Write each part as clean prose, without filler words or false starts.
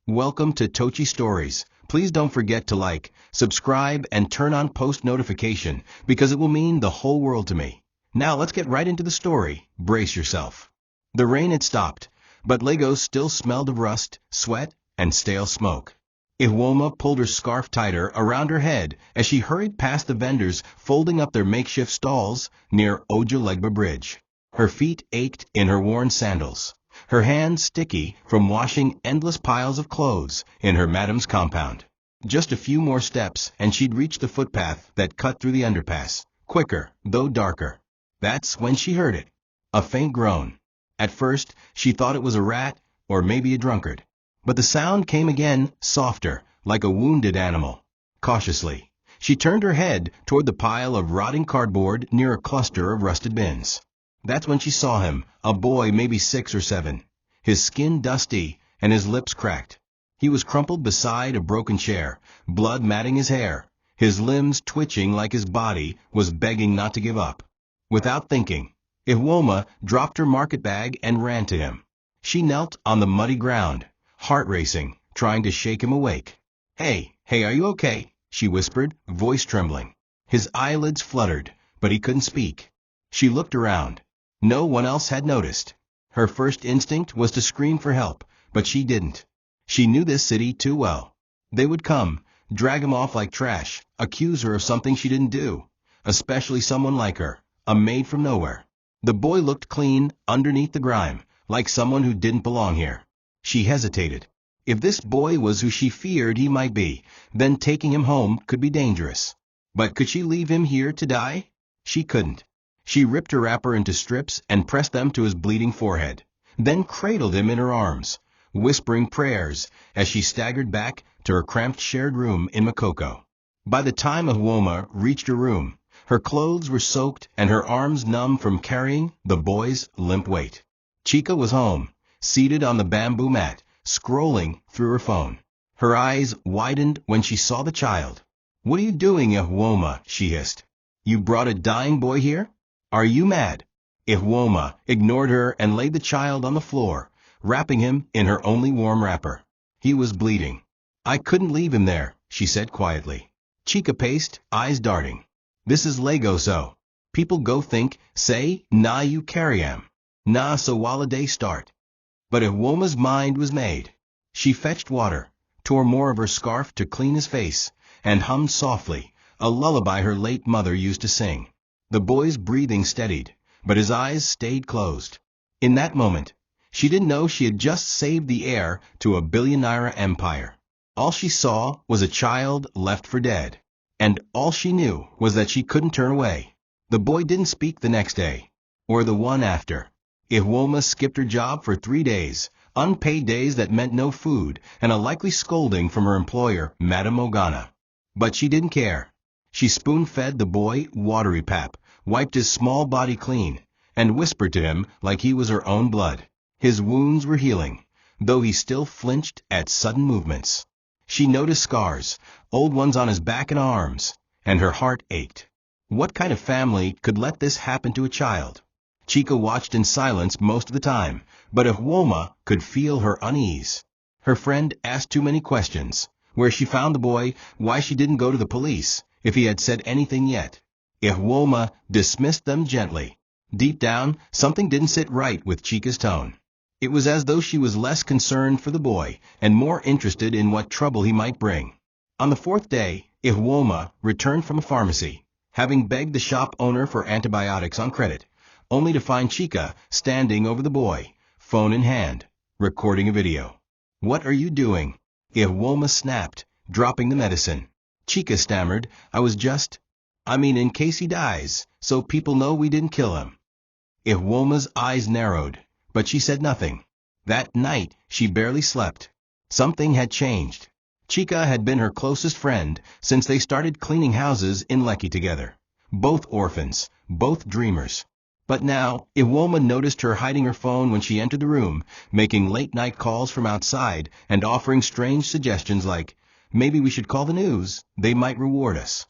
Welcome to TOCHI Stories. Please don't forget to like, subscribe, and turn on post notification because it will mean the whole world to me. Now let's get right into the story. Brace yourself. The rain had stopped, but Legos still smelled of rust, sweat, and stale smoke. Iwoma pulled her scarf tighter around her head as she hurried past the vendors folding up their makeshift stalls near Ojulegba Bridge. Her feet ached in her worn sandals, her hands sticky from washing endless piles of clothes in her madam's compound. Just a few more steps and she'd reach the footpath that cut through the underpass, quicker, though darker. That's when she heard it. A faint groan. At first, she thought it was a rat or maybe a drunkard. But the sound came again, softer, like a wounded animal. Cautiously, she turned her head toward the pile of rotting cardboard near a cluster of rusted bins. That's when she saw him, a boy maybe 6 or 7, his skin dusty and his lips cracked. He was crumpled beside a broken chair, blood matting his hair, his limbs twitching like his body was begging not to give up. Without thinking, Iwoma dropped her market bag and ran to him. She knelt on the muddy ground, heart racing, trying to shake him awake. Hey, are you okay?" she whispered, voice trembling. His eyelids fluttered, but he couldn't speak. She looked around. No one else had noticed. Her first instinct was to scream for help, but she didn't. She knew this city too well. They would come, drag him off like trash, accuse her of something she didn't do, especially someone like her, a maid from nowhere. The boy looked clean underneath the grime, like someone who didn't belong here. She hesitated. If this boy was who she feared he might be, then taking him home could be dangerous. But could she leave him here to die? She couldn't. She ripped her wrapper into strips and pressed them to his bleeding forehead, then cradled him in her arms, whispering prayers as she staggered back to her cramped shared room in Makoko. By the time Iwoma reached her room, her clothes were soaked and her arms numb from carrying the boy's limp weight. Chika was home, seated on the bamboo mat, scrolling through her phone. Her eyes widened when she saw the child. "What are you doing, Iwoma?" she hissed. "You brought a dying boy here? Are you mad?" Iwoma ignored her and laid the child on the floor, wrapping him in her only warm wrapper. He was bleeding. "I couldn't leave him there," she said quietly. Chika paced, eyes darting. "This is Lego so. People go think, say, nah you carry am. Nah so while day start." But Iwoma's mind was made. She fetched water, tore more of her scarf to clean his face, and hummed softly, a lullaby her late mother used to sing. The boy's breathing steadied, but his eyes stayed closed. In that moment, she didn't know she had just saved the heir to a billionaire empire. All she saw was a child left for dead. And all she knew was that she couldn't turn away. The boy didn't speak the next day, or the one after. Iwoma skipped her job for 3 days, unpaid days that meant no food and a likely scolding from her employer, Madame Ogana. But she didn't care. She spoon-fed the boy watery pap, wiped his small body clean, and whispered to him like he was her own blood. His wounds were healing, though he still flinched at sudden movements. She noticed scars, old ones on his back and arms, and her heart ached. What kind of family could let this happen to a child? Chika watched in silence most of the time, but Iwoma could feel her unease. Her friend asked too many questions. Where she found the boy, why she didn't go to the police, if he had said anything yet. Iwoma dismissed them gently. Deep down, something didn't sit right with Chika's tone. It was as though she was less concerned for the boy and more interested in what trouble he might bring. On the 4th day, Iwoma returned from a pharmacy, having begged the shop owner for antibiotics on credit, only to find Chika standing over the boy, phone in hand, recording a video. "What are you doing?" Iwoma snapped, dropping the medicine. Chika stammered, I mean in case he dies, so people know we didn't kill him." Iwoma's eyes narrowed, but she said nothing. That night, she barely slept. Something had changed. Chika had been her closest friend since they started cleaning houses in Lekki together. Both orphans, both dreamers. But now, Iwoma noticed her hiding her phone when she entered the room, making late-night calls from outside and offering strange suggestions like, "Maybe we should call the news, they might reward us."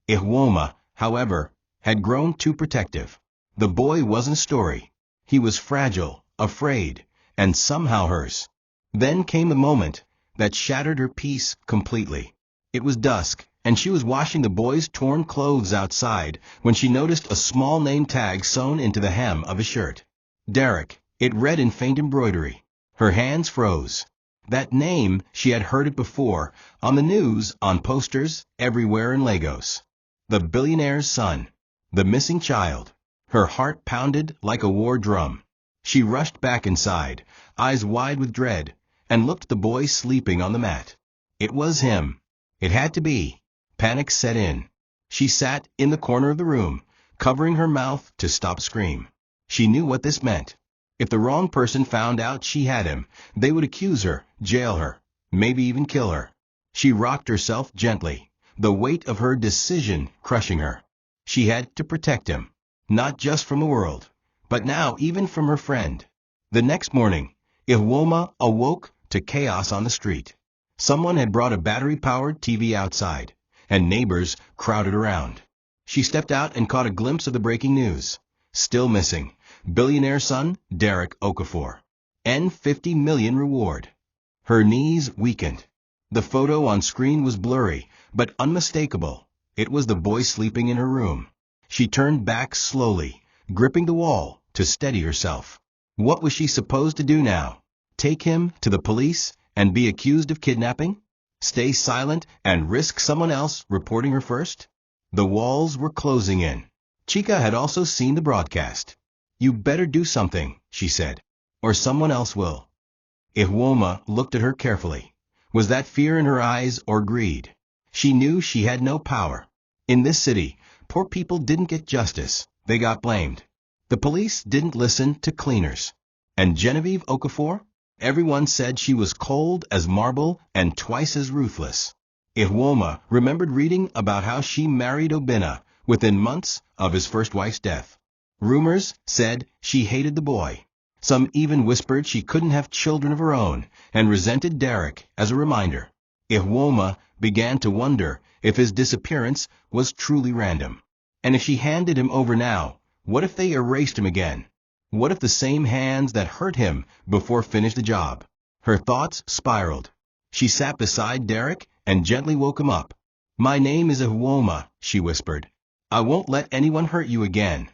Iwoma, however, had grown too protective. The boy wasn't a story. He was fragile, afraid, and somehow hers. Then came the moment that shattered her peace completely. It was dusk, and she was washing the boy's torn clothes outside when she noticed a small name tag sewn into the hem of his shirt. Derek, it read in faint embroidery. Her hands froze. That name, she had heard it before, on the news, on posters, everywhere in Lagos. The billionaire's son. The missing child. Her heart pounded like a war drum. She rushed back inside, eyes wide with dread, and looked at the boy sleeping on the mat. It was him. It had to be. Panic set in. She sat in the corner of the room, covering her mouth to stop scream. She knew what this meant. If the wrong person found out she had him, they would accuse her, jail her, maybe even kill her. She rocked herself gently, the weight of her decision crushing her. She had to protect him, not just from the world, but now even from her friend. The next morning, Iwoma awoke to chaos on the street. Someone had brought a battery-powered TV outside, and neighbors crowded around. She stepped out and caught a glimpse of the breaking news. Still missing. Billionaire son, Derek Okafor. $50 million reward. Her knees weakened. The photo on screen was blurry, but unmistakable. It was the boy sleeping in her room. She turned back slowly, gripping the wall to steady herself. What was she supposed to do now? Take him to the police and be accused of kidnapping? Stay silent and risk someone else reporting her first? The walls were closing in. Chica had also seen the broadcast. You better do something, she said, or someone else will. Iwoma looked at her carefully. Was that fear in her eyes or greed? She knew she had no power. In this city, poor people didn't get justice. They got blamed. The police didn't listen to cleaners. And Genevieve Okafor? Everyone said she was cold as marble and twice as ruthless. Iwoma remembered reading about how she married Obinna within months of his first wife's death. Rumors said she hated the boy. Some even whispered she couldn't have children of her own and resented Derek as a reminder. Iwoma began to wonder if his disappearance was truly random. And if she handed him over now, what if they erased him again? What if the same hands that hurt him before finished the job? Her thoughts spiraled. She sat beside Derek and gently woke him up. My name is Iwoma, she whispered. I won't let anyone hurt you again.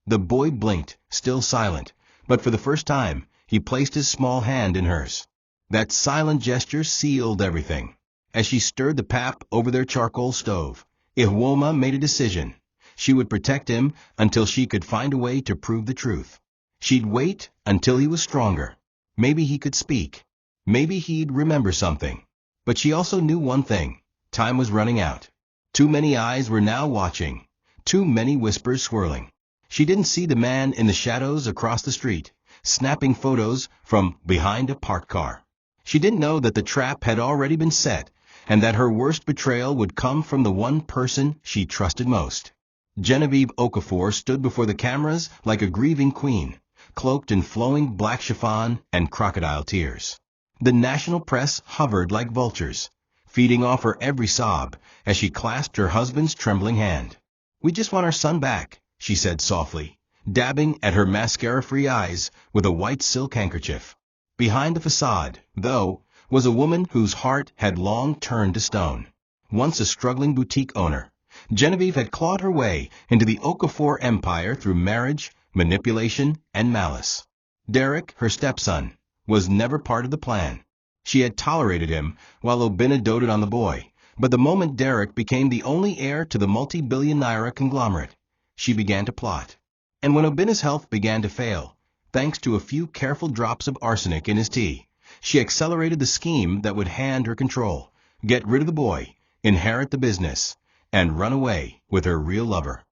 The boy blinked, still silent, but for the first time, he placed his small hand in hers. That silent gesture sealed everything. As she stirred the pap over their charcoal stove, Iwoma made a decision. She would protect him until she could find a way to prove the truth. She'd wait until he was stronger. Maybe he could speak. Maybe he'd remember something. But she also knew one thing. Time was running out. Too many eyes were now watching. Too many whispers swirling. She didn't see the man in the shadows across the street, snapping photos from behind a parked car. She didn't know that the trap had already been set, and that her worst betrayal would come from the one person she trusted most. Genevieve Okafor stood before the cameras like a grieving queen, cloaked in flowing black chiffon and crocodile tears. The national press hovered like vultures, feeding off her every sob as she clasped her husband's trembling hand. We just want our son back, she said softly, dabbing at her mascara-free eyes with a white silk handkerchief. Behind the facade, though, was a woman whose heart had long turned to stone. Once a struggling boutique owner, Genevieve had clawed her way into the Okafor empire through marriage, manipulation, and malice. Derek, her stepson, was never part of the plan. She had tolerated him while Obinna doted on the boy, but the moment Derek became the only heir to the multi-billion naira conglomerate, she began to plot. And when Obinna's health began to fail, thanks to a few careful drops of arsenic in his tea, she accelerated the scheme that would hand her control, get rid of the boy, inherit the business, and run away with her real lover.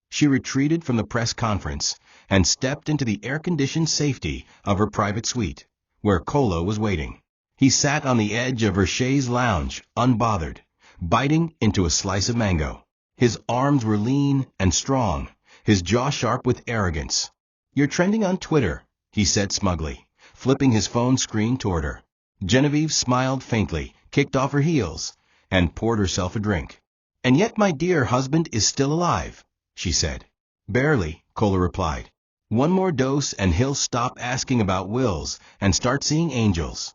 She retreated from the press conference and stepped into the air-conditioned safety of her private suite, where Kolo was waiting. He sat on the edge of her chaise lounge, unbothered, biting into a slice of mango. His arms were lean and strong, his jaw sharp with arrogance. You're trending on Twitter, he said smugly, flipping his phone screen toward her. Genevieve smiled faintly, kicked off her heels, and poured herself a drink. And yet my dear husband is still alive, she said. Barely, Kolo replied. One more dose and he'll stop asking about wills and start seeing angels.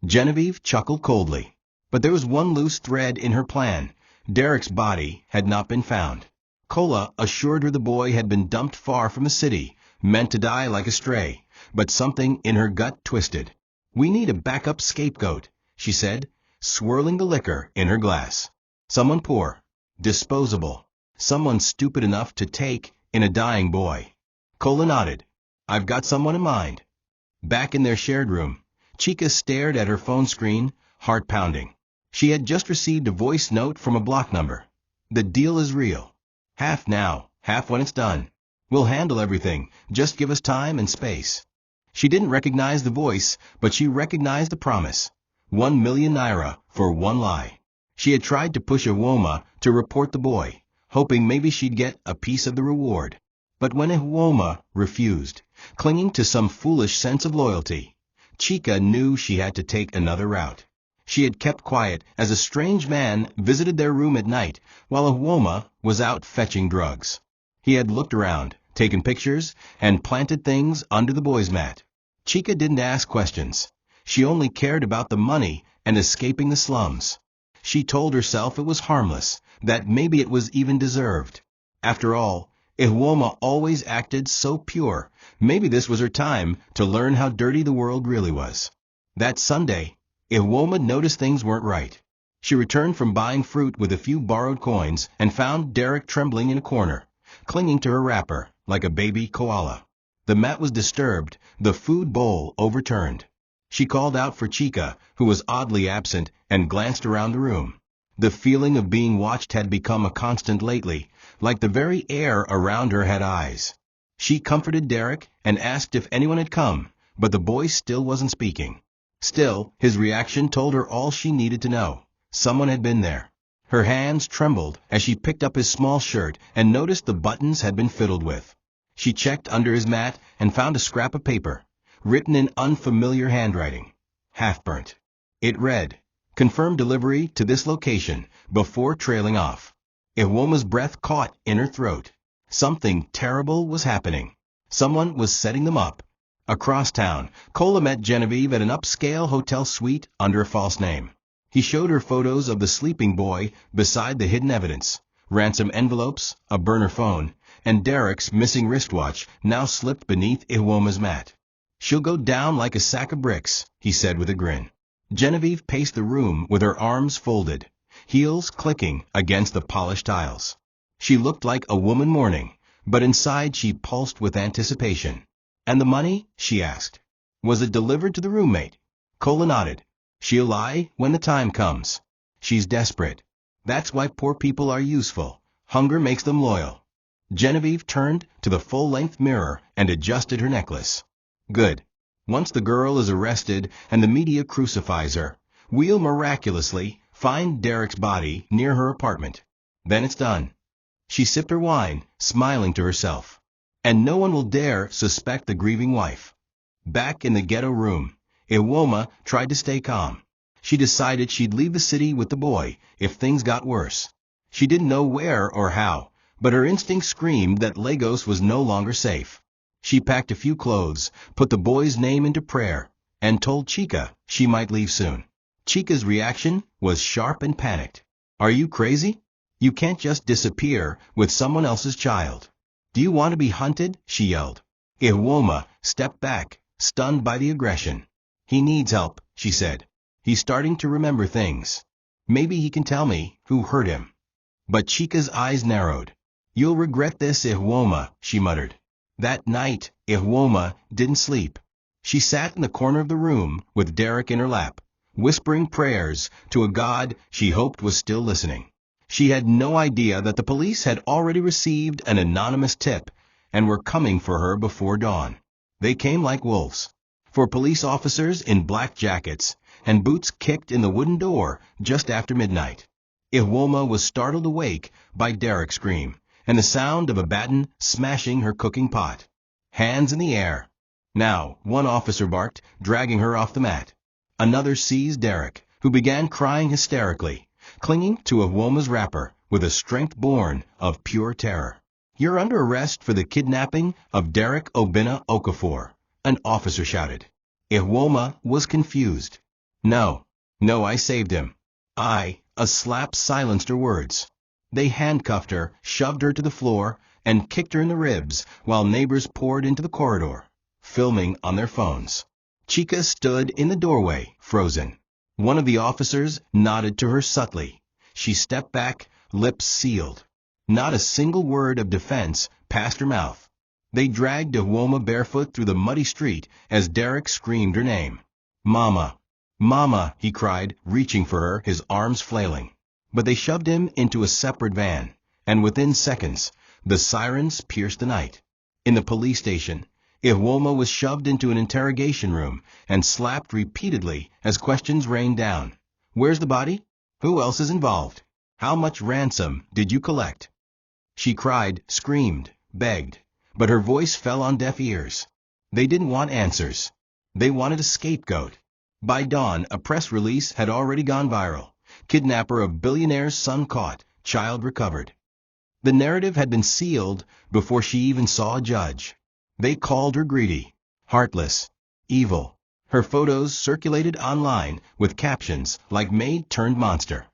Genevieve chuckled coldly. But there was one loose thread in her plan. Derek's body had not been found. Cola assured her the boy had been dumped far from the city, meant to die like a stray, but something in her gut twisted. "We need a backup scapegoat," she said, swirling the liquor in her glass. "Someone poor, disposable, someone stupid enough to take in a dying boy." Cola nodded. "I've got someone in mind." Back in their shared room, Chica stared at her phone screen, heart pounding. She had just received a voice note from a block number. "The deal is real. Half now, half when it's done. We'll handle everything, just give us time and space." She didn't recognize the voice, but she recognized the promise. 1 million naira for one lie. She had tried to push Iwoma to report the boy, hoping maybe she'd get a piece of the reward. But when Iwoma refused, clinging to some foolish sense of loyalty, Chica knew she had to take another route. She had kept quiet as a strange man visited their room at night while Iwoma was out fetching drugs. He had looked around, taken pictures, and planted things under the boy's mat. Chica didn't ask questions. She only cared about the money and escaping the slums. She told herself it was harmless, that maybe it was even deserved. After all, Iwoma always acted so pure. Maybe this was her time to learn how dirty the world really was. That Sunday, Iwoma noticed things weren't right. She returned from buying fruit with a few borrowed coins and found Derek trembling in a corner, clinging to her wrapper like a baby koala. The mat was disturbed, the food bowl overturned. She called out for Chica, who was oddly absent, and glanced around the room. The feeling of being watched had become a constant lately, like the very air around her had eyes. She comforted Derek and asked if anyone had come, but the boy still wasn't speaking. Still, his reaction told her all she needed to know. Someone had been there. Her hands trembled as she picked up his small shirt and noticed the buttons had been fiddled with. She checked under his mat and found a scrap of paper, written in unfamiliar handwriting, half-burnt. It read, "Confirm delivery to this location," before trailing off. Iwoma's breath caught in her throat. Something terrible was happening. Someone was setting them up. Across town, Cola met Genevieve at an upscale hotel suite under a false name. He showed her photos of the sleeping boy beside the hidden evidence, ransom envelopes, a burner phone, and Derek's missing wristwatch now slipped beneath Iwoma's mat. "She'll go down like a sack of bricks," he said with a grin. Genevieve paced the room with her arms folded, heels clicking against the polished tiles. She looked like a woman mourning, but inside she pulsed with anticipation. "And the money?" she asked. "Was it delivered to the roommate?" Cola nodded. "She'll lie when the time comes. She's desperate. That's why poor people are useful. Hunger makes them loyal." Genevieve turned to the full-length mirror and adjusted her necklace. "Good. Once the girl is arrested and the media crucifies her, we'll miraculously find Derek's body near her apartment. Then it's done." She sipped her wine, smiling to herself. "And no one will dare suspect the grieving wife." Back in the ghetto room, Iwoma tried to stay calm. She decided she'd leave the city with the boy if things got worse. She didn't know where or how, but her instinct screamed that Lagos was no longer safe. She packed a few clothes, put the boy's name into prayer, and told Chica she might leave soon. Chica's reaction was sharp and panicked. "Are you crazy? You can't just disappear with someone else's child. Do you want to be hunted?" she yelled. Iwoma stepped back, stunned by the aggression. "He needs help," she said. "He's starting to remember things. Maybe he can tell me who hurt him." But Chica's eyes narrowed. "You'll regret this, Iwoma," she muttered. That night, Iwoma didn't sleep. She sat in the corner of the room with Derek in her lap, whispering prayers to a God she hoped was still listening. She had no idea that the police had already received an anonymous tip and were coming for her before dawn. They came like wolves. For police officers in black jackets, and boots kicked in the wooden door just after midnight. Iwoma was startled awake by Derek's scream and the sound of a baton smashing her cooking pot. "Hands in the air." Now, one officer barked, dragging her off the mat. Another seized Derek, who began crying hysterically, clinging to Iwoma's wrapper with a strength born of pure terror. "You're under arrest for the kidnapping of Derek Obinna Okafor," an officer shouted. Iwoma was confused. No, no, I saved him. A slap silenced her words. They handcuffed her, shoved her to the floor, and kicked her in the ribs while neighbors poured into the corridor, filming on their phones. Chica stood in the doorway, frozen. One of the officers nodded to her subtly. She stepped back, lips sealed. Not a single word of defense passed her mouth. They dragged Iwoma barefoot through the muddy street as Derek screamed her name. Mama! Mama! He cried, reaching for her, his arms flailing. But they shoved him into a separate van, and within seconds, the sirens pierced the night. In the police station, Iwoma was shoved into an interrogation room and slapped repeatedly as questions rained down. Where's the body? Who else is involved? How much ransom did you collect? She cried, screamed, begged, but her voice fell on deaf ears. They didn't want answers. They wanted a scapegoat. By dawn, a press release had already gone viral. Kidnapper of billionaire's son caught, child recovered. The narrative had been sealed before she even saw a judge. They called her greedy, heartless, evil. Her photos circulated online with captions like Maid turned monster.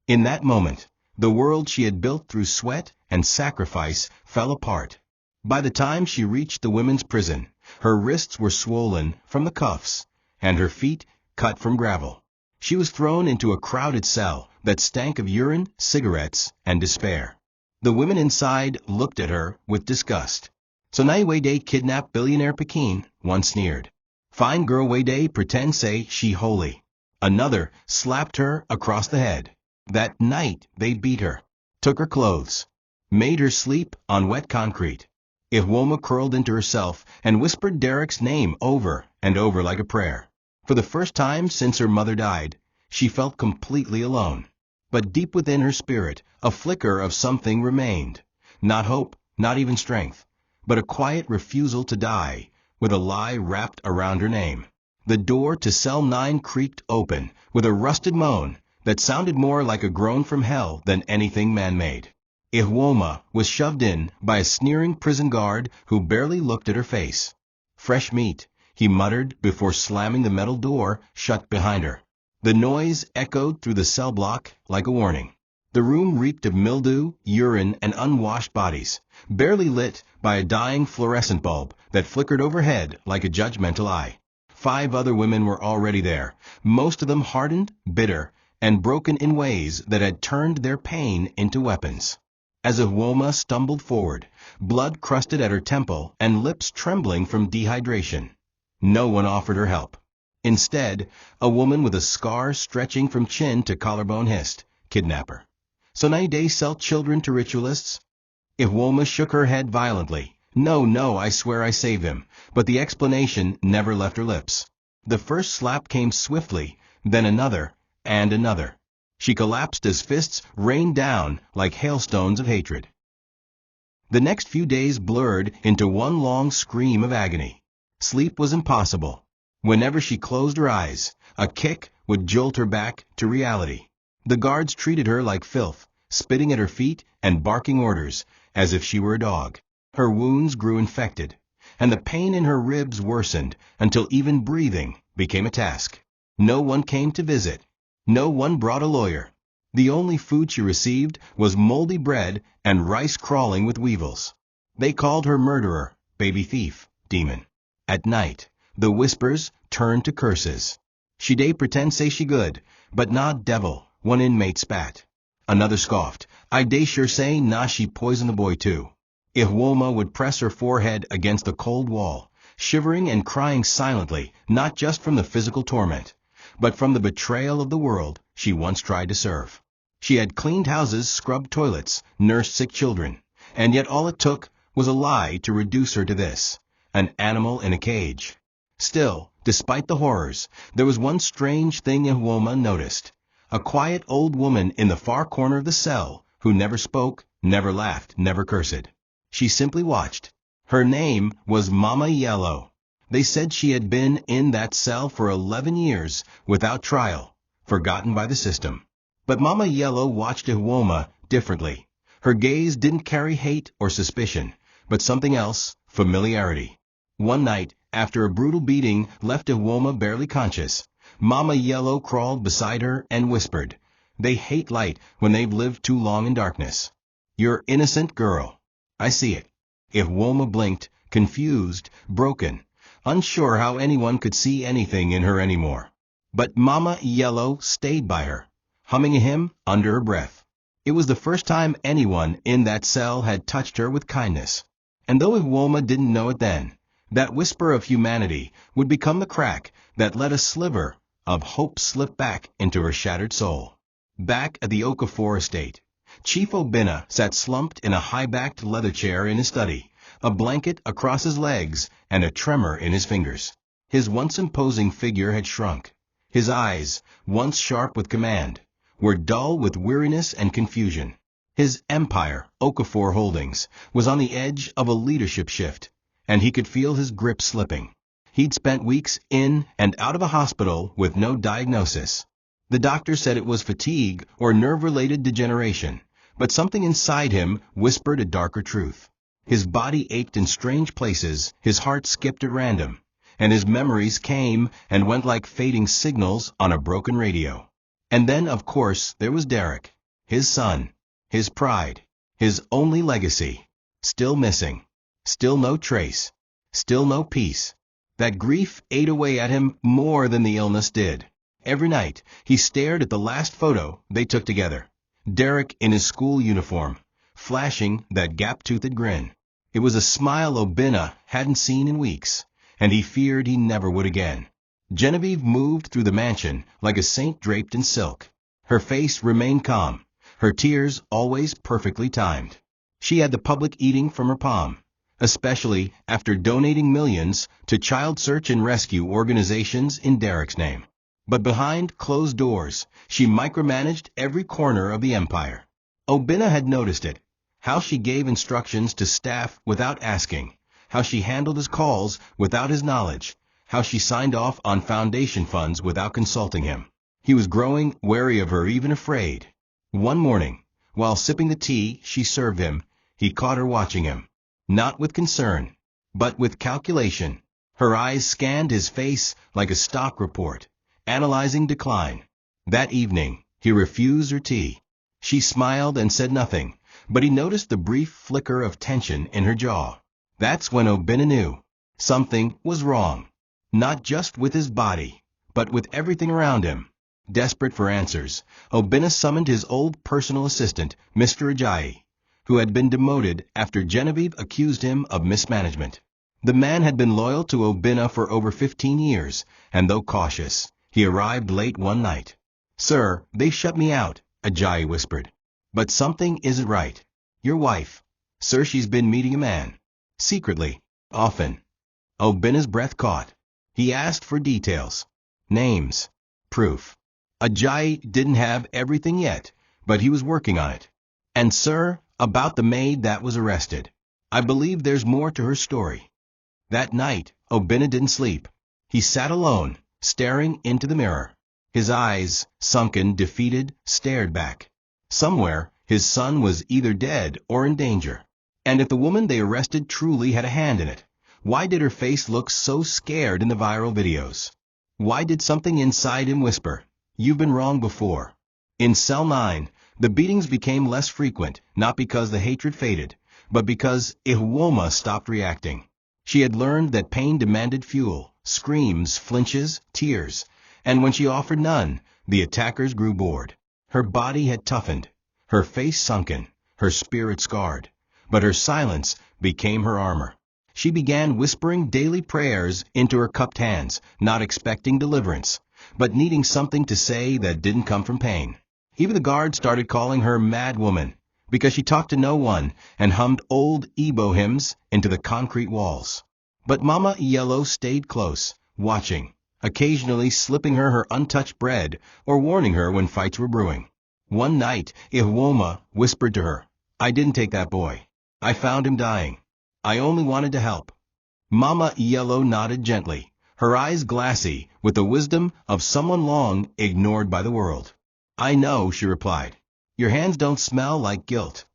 In that moment, the world she had built through sweat and sacrifice fell apart. By the time she reached the women's prison, her wrists were swollen from the cuffs, and her feet cut from gravel. She was thrown into a crowded cell that stank of urine, cigarettes, and despair. The women inside looked at her with disgust. "Sonai Wede kidnap billionaire Pekin," one sneered. "Fine girl Wede pretend say she holy." Another slapped her across the head. That night they beat her, took her clothes, made her sleep on wet concrete. Iwoma curled into herself and whispered Derek's name over and over like a prayer. For the first time since her mother died, she felt completely alone. But deep within her spirit, a flicker of something remained. Not hope, not even strength, but a quiet refusal to die, with a lie wrapped around her name. The door to cell 9 creaked open, with a rusted moan that sounded more like a groan from hell than anything man-made. Iwoma was shoved in by a sneering prison guard who barely looked at her face. "Fresh meat," he muttered before slamming the metal door shut behind her. The noise echoed through the cell block like a warning. The room reeked of mildew, urine, and unwashed bodies, barely lit by a dying fluorescent bulb that flickered overhead like a judgmental eye. 5 other women were already there, most of them hardened, bitter, and broken in ways that had turned their pain into weapons. As Iwoma stumbled forward, blood crusted at her temple and lips trembling from dehydration, no one offered her help. Instead, a woman with a scar stretching from chin to collarbone hissed, "Kidnapper. So now they sell children to ritualists?" Iwoma shook her head violently. "No, no, I swear I saved him." But the explanation never left her lips. The first slap came swiftly, then another, and another. She collapsed as fists rained down like hailstones of hatred. The next few days blurred into one long scream of agony. Sleep was impossible. Whenever she closed her eyes, a kick would jolt her back to reality. The guards treated her like filth, spitting at her feet and barking orders, as if she were a dog. Her wounds grew infected, and the pain in her ribs worsened until even breathing became a task. No one came to visit. No one brought a lawyer. The only food she received was moldy bread and rice crawling with weevils. They called her murderer, baby thief, demon. At night, the whispers turned to curses. "She dey pretend say she good, but nah devil," one inmate spat. Another scoffed, "I dey sure say nah she poison the boy too." Iwoma would press her forehead against the cold wall, shivering and crying silently, not just from the physical torment, but from the betrayal of the world she once tried to serve. She had cleaned houses, scrubbed toilets, nursed sick children, and yet all it took was a lie to reduce her to this, an animal in a cage. Still, despite the horrors, there was one strange thing Iwoma noticed. A quiet old woman in the far corner of the cell who never spoke, never laughed, never cursed. She simply watched. Her name was Mama Yellow. They said she had been in that cell for 11 years without trial, forgotten by the system. But Mama Yellow watched Iwoma differently. Her gaze didn't carry hate or suspicion, but something else, familiarity. One night, after a brutal beating left Iwoma barely conscious, Mama Yellow crawled beside her and whispered, "They hate light when they've lived too long in darkness. You're innocent girl. I see it." If Woma blinked, confused, broken, unsure how anyone could see anything in her anymore. But Mama Yellow stayed by her, humming a hymn under her breath. It was the first time anyone in that cell had touched her with kindness. And though Woma didn't know it then, that whisper of humanity would become the crack that let a sliver of hope slip back into her shattered soul. Back at the Okafor estate, Chief Obinna sat slumped in a high-backed leather chair in his study, a blanket across his legs and a tremor in his fingers. His once imposing figure had shrunk. His eyes, once sharp with command, were dull with weariness and confusion. His empire, Okafor Holdings, was on the edge of a leadership shift, and he could feel his grip slipping. He'd spent weeks in and out of a hospital with no diagnosis. The doctor said it was fatigue or nerve-related degeneration, but something inside him whispered a darker truth. His body ached in strange places, his heart skipped at random, and his memories came and went like fading signals on a broken radio. And then, of course, there was Derek, his son, his pride, his only legacy, still missing, still no trace, still no peace. That grief ate away at him more than the illness did. Every night, he stared at the last photo they took together. Derek in his school uniform, flashing that gap-toothed grin. It was a smile Obinna hadn't seen in weeks, and he feared he never would again. Genevieve moved through the mansion like a saint draped in silk. Her face remained calm, her tears always perfectly timed. She had the public eating from her palm, especially after donating millions to child search and rescue organizations in Derek's name. But behind closed doors, she micromanaged every corner of the empire. Obinna had noticed it, how she gave instructions to staff without asking, how she handled his calls without his knowledge, how she signed off on foundation funds without consulting him. He was growing wary of her, even afraid. One morning, while sipping the tea she served him, he caught her watching him. Not with concern, but with calculation. Her eyes scanned his face like a stock report, analyzing decline. That evening, he refused her tea. She smiled and said nothing, but he noticed the brief flicker of tension in her jaw. That's when Obinna knew something was wrong. Not just with his body, but with everything around him. Desperate for answers, Obinna summoned his old personal assistant, Mr. Ajayi, who had been demoted after Genevieve accused him of mismanagement. The man had been loyal to Obinna for over 15 years, and though cautious, he arrived late one night. "Sir, they shut me out," Ajayi whispered. "But something isn't right. Your wife, sir, she's been meeting a man. Secretly, often." Obinna's breath caught. He asked for details, names, proof. Ajayi didn't have everything yet, but he was working on it. "And sir, about the maid that was arrested. I believe there's more to her story." That night, Obinna didn't sleep. He sat alone, staring into the mirror. His eyes, sunken, defeated, stared back. Somewhere, his son was either dead or in danger. And if the woman they arrested truly had a hand in it, why did her face look so scared in the viral videos? Why did something inside him whisper, "You've been wrong before"? In Cell 9, the beatings became less frequent, not because the hatred faded, but because Iwoma stopped reacting. She had learned that pain demanded fuel, screams, flinches, tears, and when she offered none, the attackers grew bored. Her body had toughened, her face sunken, her spirit scarred, but her silence became her armor. She began whispering daily prayers into her cupped hands, not expecting deliverance, but needing something to say that didn't come from pain. Even the guards started calling her Mad Woman, because she talked to no one and hummed old Igbo hymns into the concrete walls. But Mama Yellow stayed close, watching, occasionally slipping her untouched bread or warning her when fights were brewing. One night, Iwoma whispered to her, "I didn't take that boy. I found him dying. I only wanted to help." Mama Yellow nodded gently, her eyes glassy with the wisdom of someone long ignored by the world. "I know," she replied. "Your hands don't smell like guilt."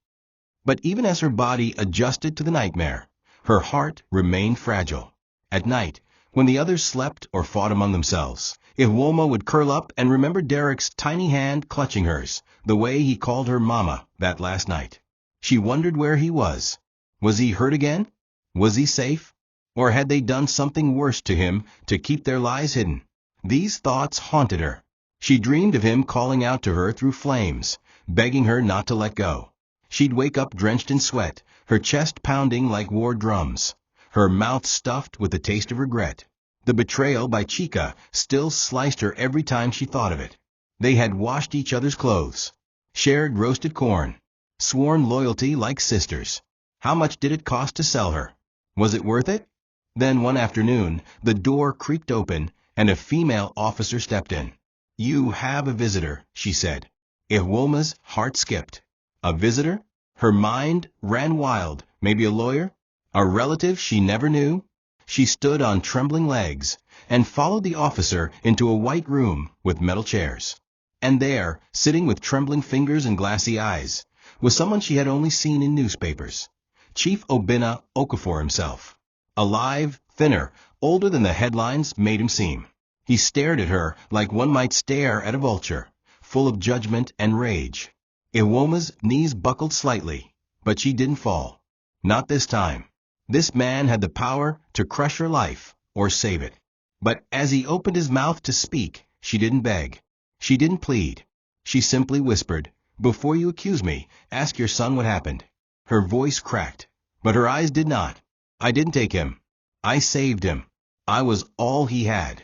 But even as her body adjusted to the nightmare, her heart remained fragile. At night, when the others slept or fought among themselves, Iwoma would curl up and remember Derek's tiny hand clutching hers, the way he called her mama that last night. She wondered where he was. Was he hurt again? Was he safe? Or had they done something worse to him to keep their lies hidden? These thoughts haunted her. She dreamed of him calling out to her through flames, begging her not to let go. She'd wake up drenched in sweat, her chest pounding like war drums, her mouth stuffed with the taste of regret. The betrayal by Chica still sliced her every time she thought of it. They had washed each other's clothes, shared roasted corn, sworn loyalty like sisters. How much did it cost to sell her? Was it worth it? Then one afternoon, the door creaked open and a female officer stepped in. "You have a visitor," she said. Iwoma's heart skipped. A visitor? Her mind ran wild. Maybe a lawyer? A relative she never knew? She stood on trembling legs and followed the officer into a white room with metal chairs. And there, sitting with trembling fingers and glassy eyes, was someone she had only seen in newspapers. Chief Obinna Okafor himself. Alive, thinner, older than the headlines made him seem. He stared at her like one might stare at a vulture, full of judgment and rage. Iwoma's knees buckled slightly, but she didn't fall. Not this time. This man had the power to crush her life or save it. But as he opened his mouth to speak, she didn't beg. She didn't plead. She simply whispered, "Before you accuse me, ask your son what happened." Her voice cracked, but her eyes did not. "I didn't take him. I saved him. I was all he had."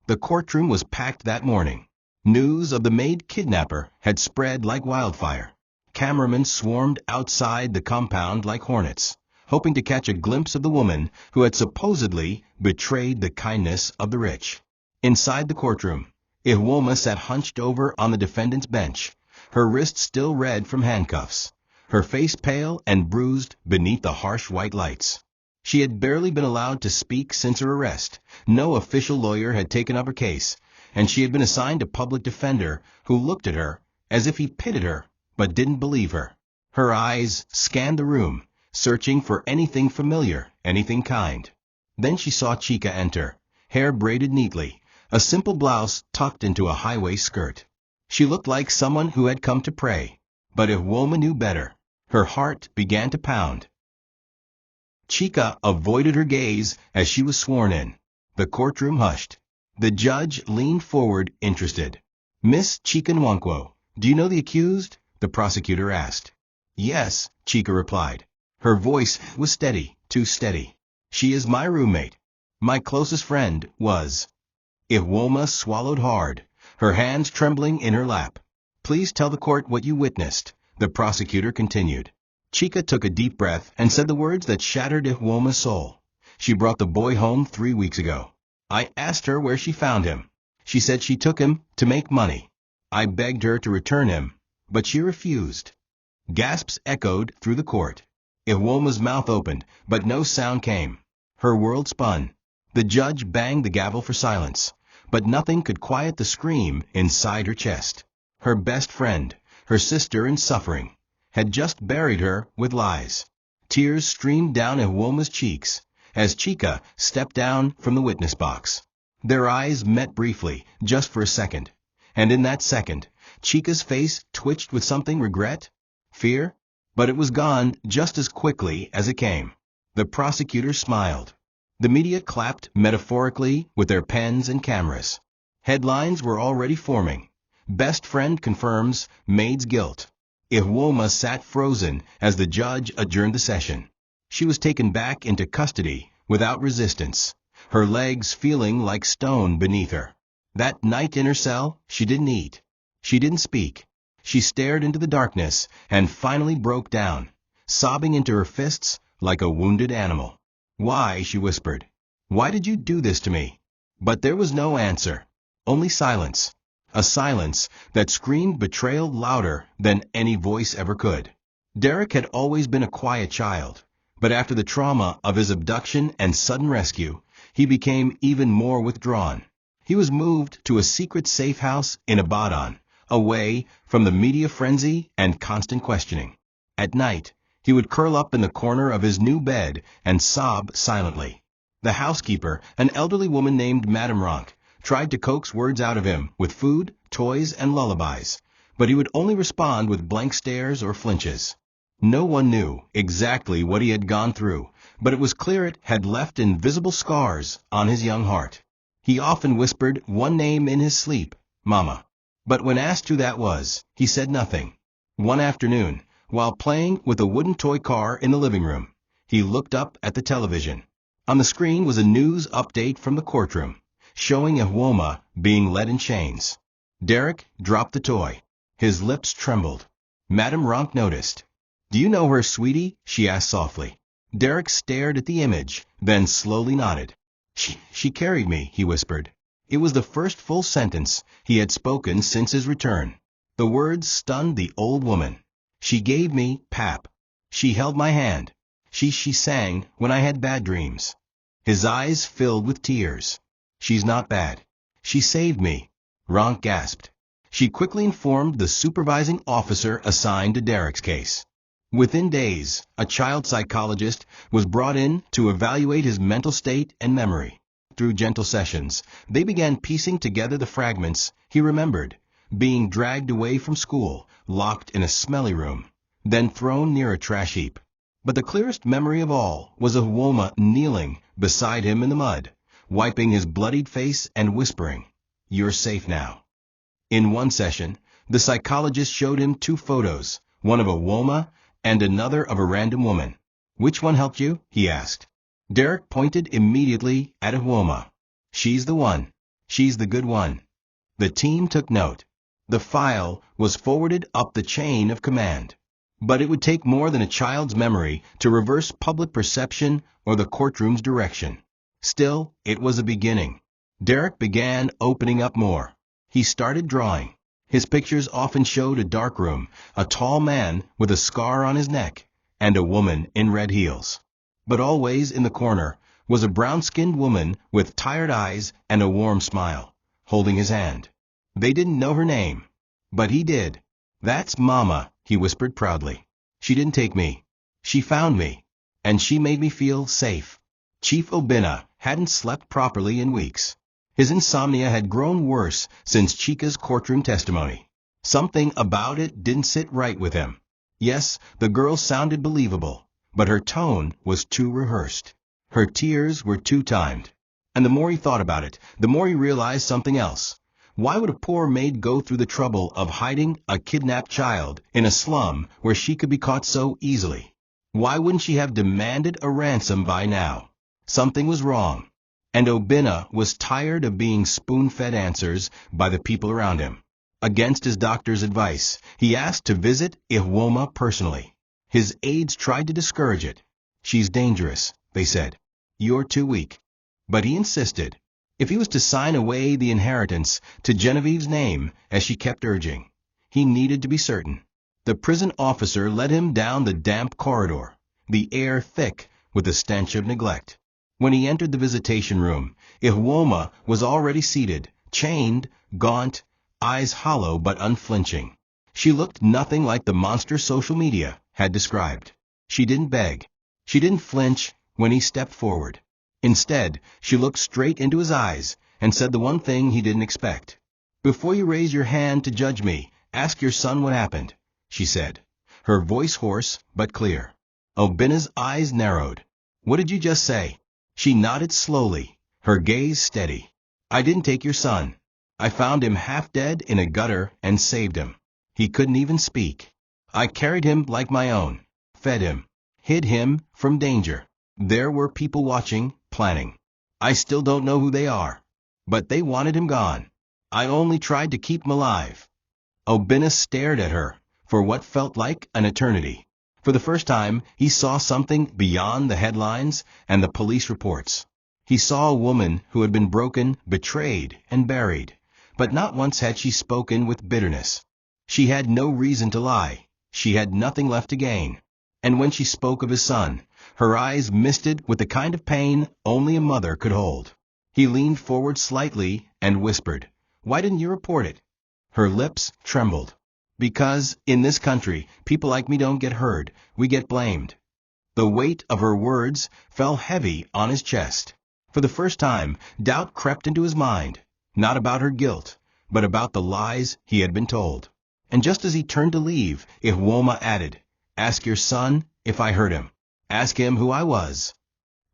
The courtroom was packed that morning. News of the Maid kidnapper had spread like wildfire. Cameramen swarmed outside the compound like hornets, hoping to catch a glimpse of the woman who had supposedly betrayed the kindness of the rich. Inside the courtroom, Iwoma sat hunched over on the defendant's bench, her wrists still red from handcuffs, her face pale and bruised beneath the harsh white lights. She had barely been allowed to speak since her arrest. No official lawyer had taken up her case, and she had been assigned a public defender who looked at her as if he pitied her but didn't believe her. Her eyes scanned the room, searching for anything familiar, anything kind. Then she saw Chica enter, hair braided neatly, a simple blouse tucked into a high-waist skirt. She looked like someone who had come to pray, but Iwoma knew better. Her heart began to pound. Chica avoided her gaze as she was sworn in. The courtroom hushed. The judge leaned forward, interested. "Miss Chica Nwankwo, do you know the accused?" the prosecutor asked. "Yes," Chica replied. Her voice was steady, too steady. "She is my roommate. My closest friend was." Iwoma swallowed hard, her hands trembling in her lap. "Please tell the court what you witnessed," the prosecutor continued. Chica took a deep breath and said the words that shattered Iwoma's soul. "She brought the boy home 3 weeks ago. I asked her where she found him. She said she took him to make money. I begged her to return him, but she refused." Gasps echoed through the court. Iwoma's mouth opened, but no sound came. Her world spun. The judge banged the gavel for silence, but nothing could quiet the scream inside her chest. Her best friend, her sister in suffering, had just buried her with lies. Tears streamed down Iwoma's cheeks as Chica stepped down from the witness box. Their eyes met briefly, just for a second, and in that second, Chica's face twitched with something: regret? Fear? But it was gone just as quickly as it came. The prosecutor smiled. The media clapped metaphorically with their pens and cameras. Headlines were already forming. "Best friend confirms Maid's guilt." Iwoma sat frozen as the judge adjourned the session. She was taken back into custody without resistance, her legs feeling like stone beneath her. That night in her cell, she didn't eat. She didn't speak. She stared into the darkness and finally broke down, sobbing into her fists like a wounded animal. "Why?" she whispered. "Why did you do this to me?" But there was no answer, only silence. A silence that screamed betrayal louder than any voice ever could. Derek had always been a quiet child, but after the trauma of his abduction and sudden rescue, he became even more withdrawn. He was moved to a secret safe house in Ibadan, away from the media frenzy and constant questioning. At night, he would curl up in the corner of his new bed and sob silently. The housekeeper, an elderly woman named Madame Ronk, tried to coax words out of him with food, toys, and lullabies, but he would only respond with blank stares or flinches. No one knew exactly what he had gone through, but it was clear it had left invisible scars on his young heart. He often whispered one name in his sleep, Mama. But when asked who that was, he said nothing. One afternoon, while playing with a wooden toy car in the living room, he looked up at the television. On the screen was a news update from the courtroom, showing Ihwoma being led in chains. Derek dropped the toy. His lips trembled. Madame Ronk noticed. "Do you know her, sweetie?" she asked softly. Derek stared at the image, then slowly nodded. She carried me," he whispered. It was the first full sentence he had spoken since his return. The words stunned the old woman. "She gave me pap. She held my hand. She sang when I had bad dreams." His eyes filled with tears. "She's not bad. She saved me," Ronk gasped. She quickly informed the supervising officer assigned to Derek's case. Within days, a child psychologist was brought in to evaluate his mental state and memory. Through gentle sessions, they began piecing together the fragments he remembered: being dragged away from school, locked in a smelly room, then thrown near a trash heap. But the clearest memory of all was of Ihwoma kneeling beside him in the mud, wiping his bloodied face and whispering, "You're safe now." In one session, the psychologist showed him two photos, one of Ihwoma and another of a random woman. "Which one helped you?" he asked. Derek pointed immediately at Ihwoma. "She's the one. She's the good one." The team took note. The file was forwarded up the chain of command. But it would take more than a child's memory to reverse public perception or the courtroom's direction. Still, it was a beginning. Derek began opening up more. He started drawing. His pictures often showed a dark room, a tall man with a scar on his neck, and a woman in red heels. But always in the corner was a brown-skinned woman with tired eyes and a warm smile, holding his hand. They didn't know her name, but he did. "That's Mama," he whispered proudly. "She didn't take me. She found me, and she made me feel safe." Chief Obinna hadn't slept properly in weeks. His insomnia had grown worse since Chika's courtroom testimony. Something about it didn't sit right with him. Yes, the girl sounded believable, but her tone was too rehearsed. Her tears were too timed. And the more he thought about it, the more he realized something else. Why would a poor maid go through the trouble of hiding a kidnapped child in a slum where she could be caught so easily? Why wouldn't she have demanded a ransom by now? Something was wrong. And Obinna was tired of being spoon-fed answers by the people around him. Against his doctor's advice, he asked to visit Ihwoma personally. His aides tried to discourage it. "She's dangerous," they said. "You're too weak." But he insisted. If he was to sign away the inheritance to Genevieve's name, as she kept urging, he needed to be certain. The prison officer led him down the damp corridor, the air thick with the stench of neglect. When he entered the visitation room, Ihwoma was already seated, chained, gaunt, eyes hollow but unflinching. She looked nothing like the monster social media had described. She didn't beg. She didn't flinch when he stepped forward. Instead, she looked straight into his eyes and said the one thing he didn't expect. "Before you raise your hand to judge me, ask your son what happened," she said, her voice hoarse but clear. Obinna's eyes narrowed. "What did you just say?" She nodded slowly, her gaze steady. "I didn't take your son. I found him half dead in a gutter and saved him. He couldn't even speak. I carried him like my own, fed him, hid him from danger. There were people watching, planning. I still don't know who they are, but they wanted him gone. I only tried to keep him alive." Obinna stared at her for what felt like an eternity. For the first time, he saw something beyond the headlines and the police reports. He saw a woman who had been broken, betrayed, and buried, but not once had she spoken with bitterness. She had no reason to lie. She had nothing left to gain. And when she spoke of his son, her eyes misted with the kind of pain only a mother could hold. He leaned forward slightly and whispered, "Why didn't you report it?" Her lips trembled. "Because, in this country, people like me don't get heard, we get blamed." The weight of her words fell heavy on his chest. For the first time, doubt crept into his mind. Not about her guilt, but about the lies he had been told. And just as he turned to leave, Iwoma added, "Ask your son if I hurt him. Ask him who I was."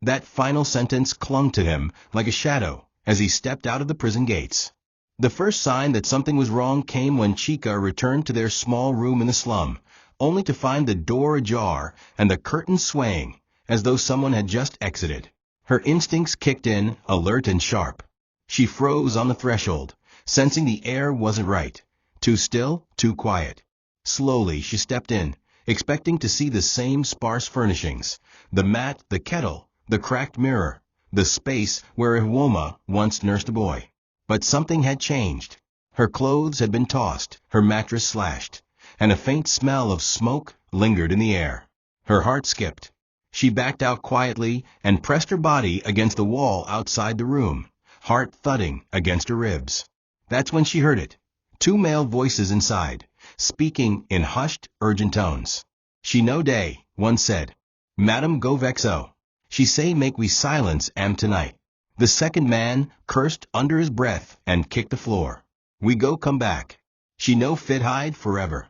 That final sentence clung to him like a shadow as he stepped out of the prison gates. The first sign that something was wrong came when Chika returned to their small room in the slum, only to find the door ajar and the curtains swaying, as though someone had just exited. Her instincts kicked in, alert and sharp. She froze on the threshold, sensing the air wasn't right. Too still, too quiet. Slowly she stepped in, expecting to see the same sparse furnishings, the mat, the kettle, the cracked mirror, the space where Iwoma once nursed a boy. But something had changed. Her clothes had been tossed, her mattress slashed, and a faint smell of smoke lingered in the air. Her heart skipped. She backed out quietly and pressed her body against the wall outside the room, heart thudding against her ribs. That's when she heard it. Two male voices inside, speaking in hushed, urgent tones. "She no day," one said. "Madam go vexo. She say make we silence am tonight." The second man cursed under his breath and kicked the floor. "We go come back. She no fit hide forever."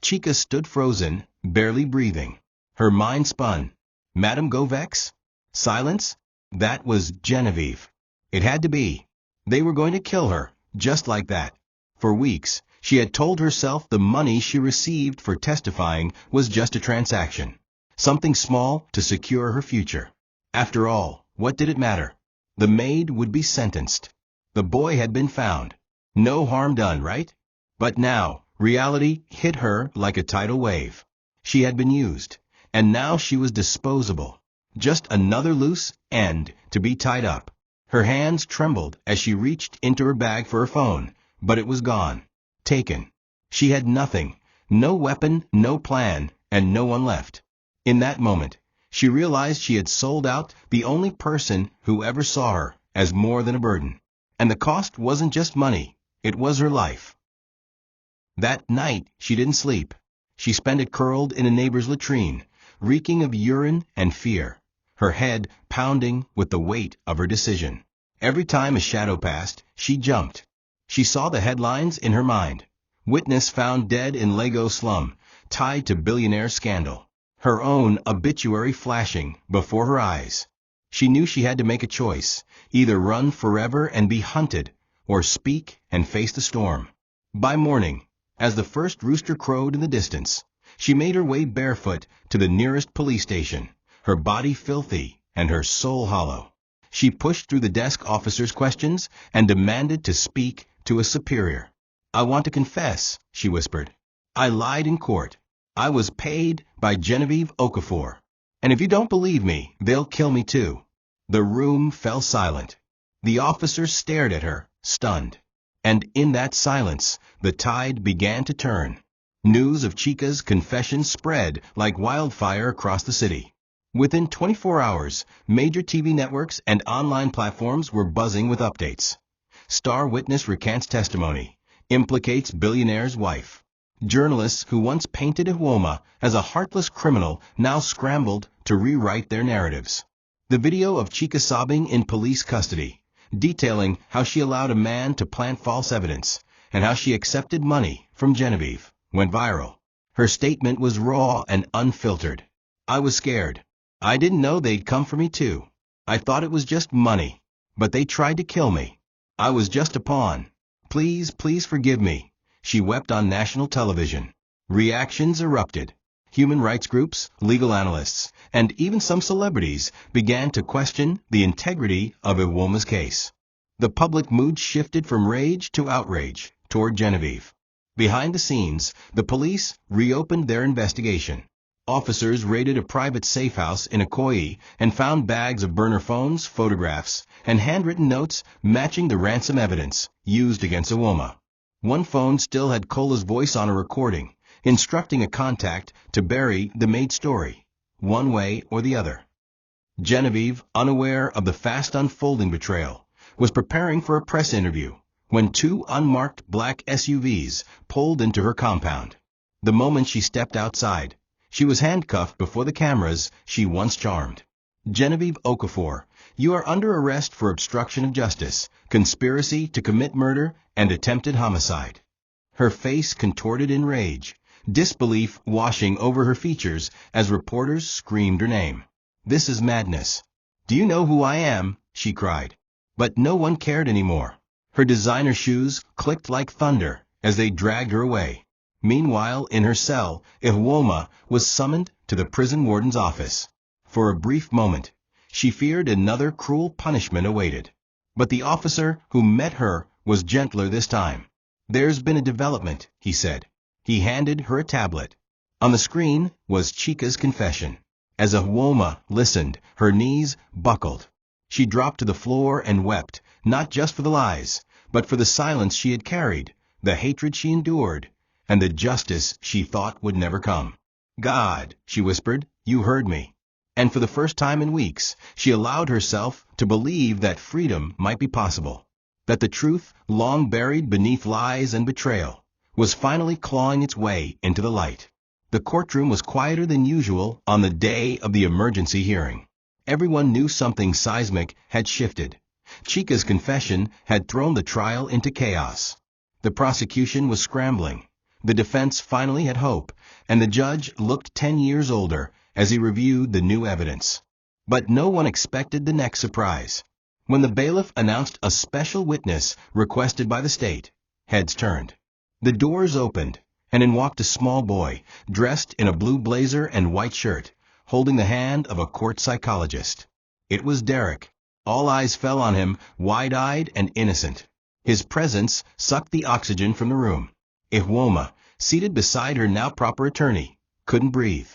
Chika stood frozen, barely breathing. Her mind spun. Madam go vex? Silence? That was Genevieve. It had to be. They were going to kill her, just like that. For weeks, she had told herself the money she received for testifying was just a transaction. Something small to secure her future. After all, what did it matter? The maid would be sentenced. The boy had been found. No harm done, right? But now, reality hit her like a tidal wave. She had been used, and now she was disposable. Just another loose end to be tied up. Her hands trembled as she reached into her bag for her phone, but it was gone. Taken. She had nothing, no weapon, no plan, and no one left. In that moment, she realized she had sold out the only person who ever saw her as more than a burden. And the cost wasn't just money, it was her life. That night, she didn't sleep. She spent it curled in a neighbor's latrine, reeking of urine and fear, her head pounding with the weight of her decision. Every time a shadow passed, she jumped. She saw the headlines in her mind. Witness found dead in Lego slum, tied to billionaire scandal. Her own obituary flashing before her eyes. She knew she had to make a choice, either run forever and be hunted, or speak and face the storm. By morning, as the first rooster crowed in the distance, she made her way barefoot to the nearest police station, her body filthy and her soul hollow. She pushed through the desk officer's questions and demanded to speak to a superior. "I want to confess," she whispered. "I lied in court. I was paid by Genevieve Okafor. And if you don't believe me, they'll kill me too." The room fell silent. The officer stared at her, stunned. And in that silence, the tide began to turn. News of Chika's confession spread like wildfire across the city. Within 24 hours, major TV networks and online platforms were buzzing with updates. Star witness recants testimony, implicates billionaire's wife. Journalists who once painted Iwoma as a heartless criminal now scrambled to rewrite their narratives. The video of Chika sobbing in police custody, detailing how she allowed a man to plant false evidence and how she accepted money from Genevieve, went viral. Her statement was raw and unfiltered. "I was scared. I didn't know they'd come for me too. I thought it was just money. But they tried to kill me. I was just a pawn. Please, please forgive me." She wept on national television. Reactions erupted. Human rights groups, legal analysts, and even some celebrities began to question the integrity of Iwoma's case. The public mood shifted from rage to outrage toward Genevieve. Behind the scenes, the police reopened their investigation. Officers raided a private safe house in Ikoyi and found bags of burner phones, photographs, and handwritten notes matching the ransom evidence used against Iwoma. One phone still had Cola's voice on a recording, instructing a contact to bury the Maid story, one way or the other. Genevieve, unaware of the fast unfolding betrayal, was preparing for a press interview when two unmarked black SUVs pulled into her compound. The moment she stepped outside, she was handcuffed before the cameras she once charmed. Genevieve Okafor, You are under arrest for obstruction of justice, conspiracy to commit murder, and attempted homicide." Her face contorted in rage, disbelief washing over her features as reporters screamed her name. "This is madness. Do you know who I am?" she cried. But no one cared anymore. Her designer shoes clicked like thunder as they dragged her away. Meanwhile, in her cell, Iwoma was summoned to the prison warden's office. For a brief moment, she feared another cruel punishment awaited. But the officer who met her was gentler this time. "There's been a development," he said. He handed her a tablet. On the screen was Chika's confession. As Iwoma listened, her knees buckled. She dropped to the floor and wept, not just for the lies, but for the silence she had carried, the hatred she endured, and the justice she thought would never come. "God," she whispered, "you heard me." And for the first time in weeks, she allowed herself to believe that freedom might be possible, that the truth, long buried beneath lies and betrayal, was finally clawing its way into the light. The courtroom was quieter than usual on the day of the emergency hearing. Everyone knew something seismic had shifted. Chika's confession had thrown the trial into chaos. The prosecution was scrambling. The defense finally had hope, and the judge looked 10 years older as he reviewed the new evidence. But no one expected the next surprise. When the bailiff announced a special witness requested by the state, heads turned. The doors opened, and in walked a small boy, dressed in a blue blazer and white shirt, holding the hand of a court psychologist. It was Derek. All eyes fell on him, wide-eyed and innocent. His presence sucked the oxygen from the room. Iwoma, seated beside her now proper attorney, couldn't breathe.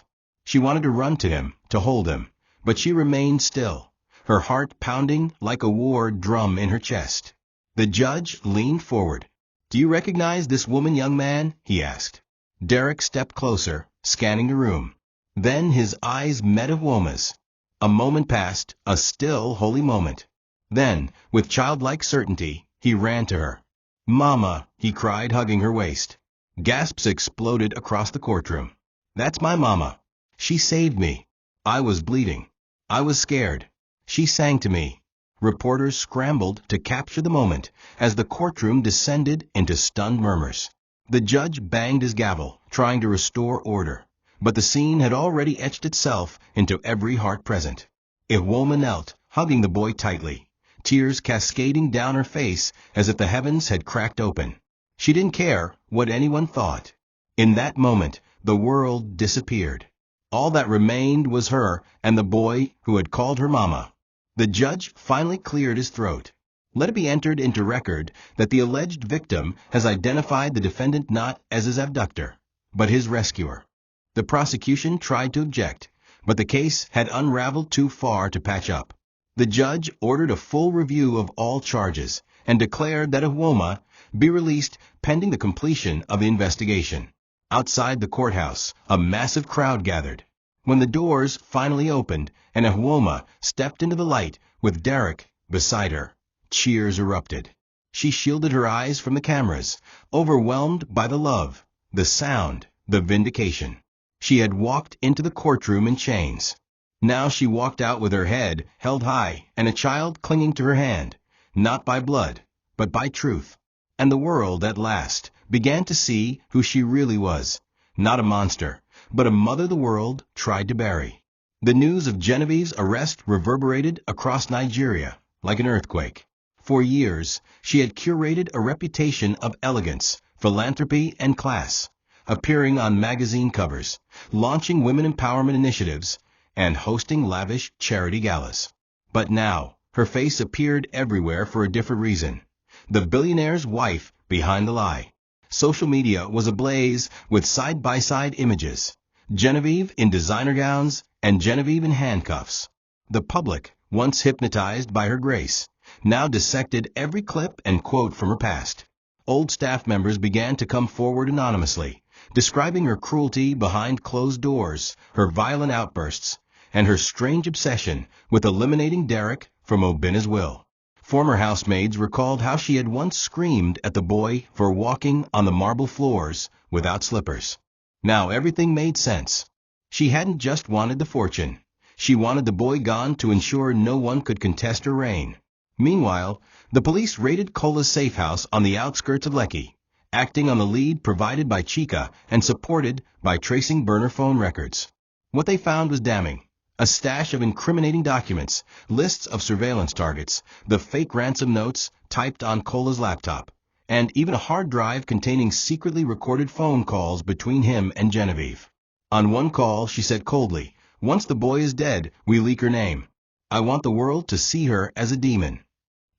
She wanted to run to him, to hold him, but she remained still, her heart pounding like a war drum in her chest. The judge leaned forward. "Do you recognize this woman, young man?" he asked. Derek stepped closer, scanning the room. Then his eyes met Iwoma's. A moment passed, a still, holy moment. Then, with childlike certainty, he ran to her. "Mama," he cried, hugging her waist. Gasps exploded across the courtroom. "That's my mama. She saved me. I was bleeding. I was scared. She sang to me." Reporters scrambled to capture the moment as the courtroom descended into stunned murmurs. The judge banged his gavel, trying to restore order, but the scene had already etched itself into every heart present. Iwoma knelt, hugging the boy tightly, tears cascading down her face as if the heavens had cracked open. She didn't care what anyone thought. In that moment, the world disappeared. All that remained was her and the boy who had called her mama. The judge finally cleared his throat. "Let it be entered into record that the alleged victim has identified the defendant not as his abductor, but his rescuer." The prosecution tried to object, but the case had unraveled too far to patch up. The judge ordered a full review of all charges and declared that Iwoma be released pending the completion of the investigation. Outside the courthouse, a massive crowd gathered. When the doors finally opened and Iwoma stepped into the light with Derek beside her, cheers erupted. She shielded her eyes from the cameras, overwhelmed by the love, the sound, the vindication. She had walked into the courtroom in chains. Now she walked out with her head held high and a child clinging to her hand, not by blood, but by truth. And the world, at last, began to see who she really was, not a monster, but a mother the world tried to bury. The news of Genevieve's arrest reverberated across Nigeria like an earthquake. For years, she had curated a reputation of elegance, philanthropy, and class, appearing on magazine covers, launching women empowerment initiatives, and hosting lavish charity galas. But now, her face appeared everywhere for a different reason. The billionaire's wife behind the lie. Social media was ablaze with side-by-side images. Genevieve in designer gowns and Genevieve in handcuffs. The public, once hypnotized by her grace, now dissected every clip and quote from her past. Old staff members began to come forward anonymously, describing her cruelty behind closed doors, her violent outbursts, and her strange obsession with eliminating Derek from Obina's will. Former housemaids recalled how she had once screamed at the boy for walking on the marble floors without slippers. Now everything made sense. She hadn't just wanted the fortune. She wanted the boy gone to ensure no one could contest her reign. Meanwhile, the police raided Cola's safe house on the outskirts of Lekki, acting on the lead provided by Chica and supported by tracing burner phone records. What they found was damning. A stash of incriminating documents, lists of surveillance targets, the fake ransom notes typed on Cola's laptop, and even a hard drive containing secretly recorded phone calls between him and Genevieve. On one call, she said coldly, "Once the boy is dead, we leak her name. I want the world to see her as a demon."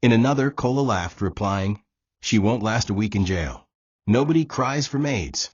In another, Cola laughed, replying, "She won't last a week in jail. Nobody cries for maids."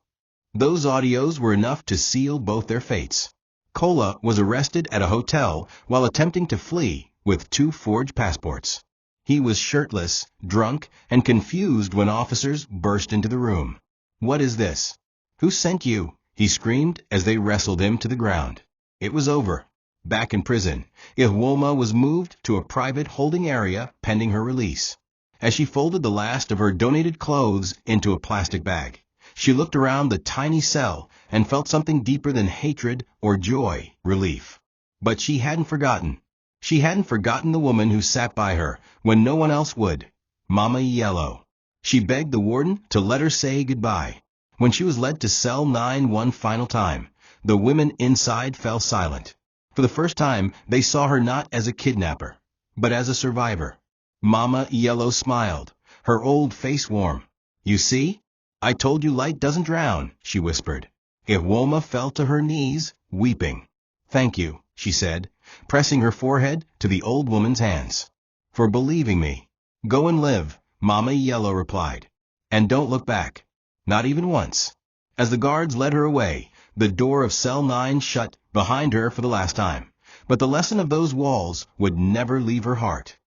Those audios were enough to seal both their fates. Cola was arrested at a hotel while attempting to flee with 2 forged passports. He was shirtless, drunk, and confused when officers burst into the room. "What is this? Who sent you?" he screamed as they wrestled him to the ground. It was over. Back in prison, Ihwoma was moved to a private holding area pending her release. As she folded the last of her donated clothes into a plastic bag, she looked around the tiny cell and felt something deeper than hatred or joy, relief. But she hadn't forgotten. She hadn't forgotten the woman who sat by her when no one else would, Mama Yellow. She begged the warden to let her say goodbye. When she was led to cell 9 one final time, the women inside fell silent. For the first time, they saw her not as a kidnapper, but as a survivor. Mama Yellow smiled, her old face warm. "You see? I told you light doesn't drown," she whispered. Ihwoma fell to her knees, weeping. "Thank you," she said, pressing her forehead to the old woman's hands. "For believing me. Go and live," Mama Yellow replied. "And don't look back. Not even once." As the guards led her away, the door of cell 9 shut behind her for the last time. But the lesson of those walls would never leave her heart.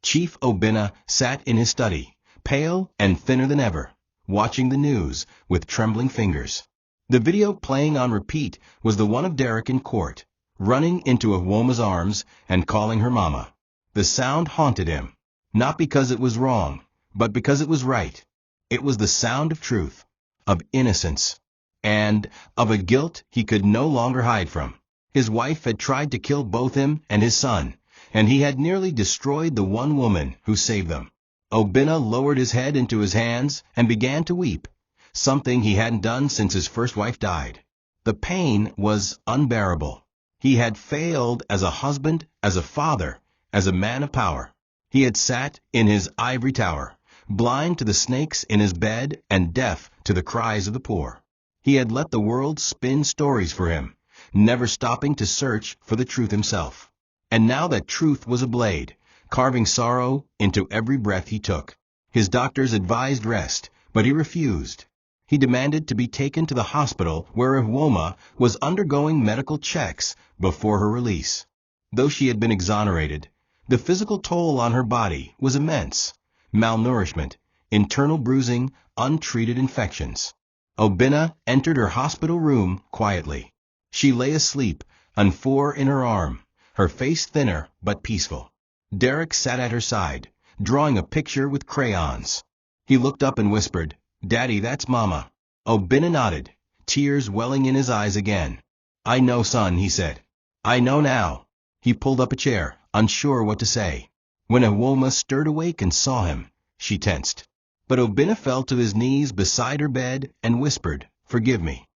Chief Obinna sat in his study, pale and thinner than ever, watching the news with trembling fingers. The video playing on repeat was the one of Derek in court, running into Ihwoma's arms and calling her mama. The sound haunted him, not because it was wrong, but because it was right. It was the sound of truth, of innocence, and of a guilt he could no longer hide from. His wife had tried to kill both him and his son, and he had nearly destroyed the one woman who saved them. Obinna lowered his head into his hands and began to weep, something he hadn't done since his first wife died. The pain was unbearable. He had failed as a husband, as a father, as a man of power. He had sat in his ivory tower, blind to the snakes in his bed and deaf to the cries of the poor. He had let the world spin stories for him, never stopping to search for the truth himself. And now that truth was a blade, carving sorrow into every breath he took. His doctors advised rest, but he refused. He demanded to be taken to the hospital where Ihwoma was undergoing medical checks before her release. Though she had been exonerated, the physical toll on her body was immense. Malnourishment, internal bruising, untreated infections. Obinna entered her hospital room quietly. She lay asleep, an 4 in her arm, her face thinner but peaceful. Derek sat at her side, drawing a picture with crayons. He looked up and whispered, "Daddy, that's Mama." Obinna nodded, tears welling in his eyes again. "I know, son," he said. "I know now." He pulled up a chair, unsure what to say. When Ihwoma stirred awake and saw him, she tensed. But Obinna fell to his knees beside her bed and whispered, "Forgive me."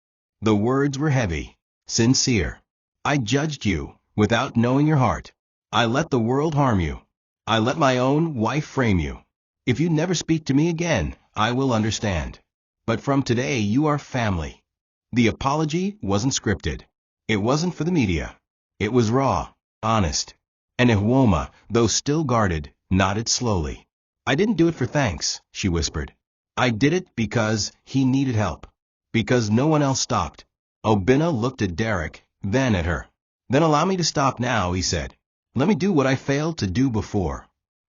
The words were heavy, sincere. "I judged you, without knowing your heart. I let the world harm you. I let my own wife frame you. If you never speak to me again, I will understand. But from today you are family." The apology wasn't scripted. It wasn't for the media. It was raw, honest. And Ihwoma, though still guarded, nodded slowly. "I didn't do it for thanks," she whispered. "I did it because he needed help. Because no one else stopped." Obinna looked at Derek, then at her. "Then allow me to stop now," he said. "Let me do what I failed to do before."